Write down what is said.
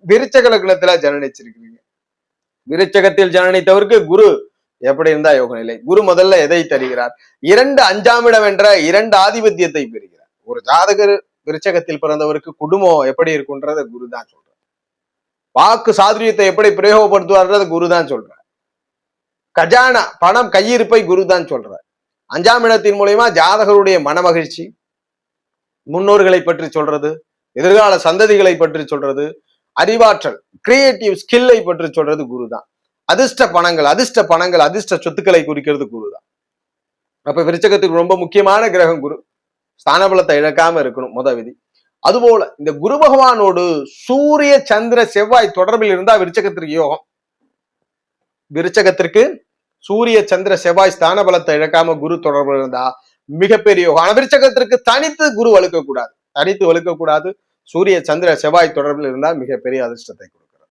விருச்சக லக்னத்துல ஜனனிச்சிருக்கிறீங்க. விருச்சகத்தில் ஜனனித்தவருக்கு குரு எப்படி இருந்தா யோக நிலை? குரு முதல்ல எதை தருகிறார்? 2 5ஆம் இடம் என்ற 2 ஆதிபத்தியத்தை பெறுகிறார். ஒரு ஜாதகர் விருச்சகத்தில் பிறந்தவருக்கு குடும்பம் எப்படி இருக்குன்றத குரு தான் சொல்றார். வாக்கு சாதுரியத்தை எப்படி பிரயோகப்படுத்துவார்ன்றத குரு தான் சொல்றார். கஜானா பணம் கையிருப்பை குரு தான் சொல்றார். 5ஆம் இடத்தின் மூலமா ஜாதகருடைய மனமகிழ்ச்சி, முன்னோர்களை பற்றி சொல்றது, எதிர்கால சந்ததிகளை பற்றி சொல்றது, அறிவாற்றல் கிரியேட்டிவ் ஸ்கில்லை பற்றி சொல்றது குரு தான். அதிர்ஷ்ட பணங்கள் அதிர்ஷ்ட சொத்துக்களை குறிக்கிறது குரு தான். அப்ப விருச்சகத்துக்கு ரொம்ப முக்கியமான கிரகம் குரு. ஸ்தானபலத்தை இழக்காம இருக்கணும் முத விதி. அதுபோல இந்த குரு பகவானோடு சூரிய சந்திர செவ்வாய் தொடர்பில் இருந்தா விருச்சகத்திற்கு யோகம். விருச்சகத்திற்கு சூரிய சந்திர செவ்வாய் ஸ்தான பலத்தை இழக்காம குரு தொடர்பு இருந்தா மிகப்பெரிய யோகம். ஆனா விருச்சகத்திற்கு தனித்து குரு வலுக்க கூடாது. சூரிய சந்திர செவ்வாய் தொடர்பில் இருந்தால் மிகப்பெரிய அதிர்ஷ்டத்தை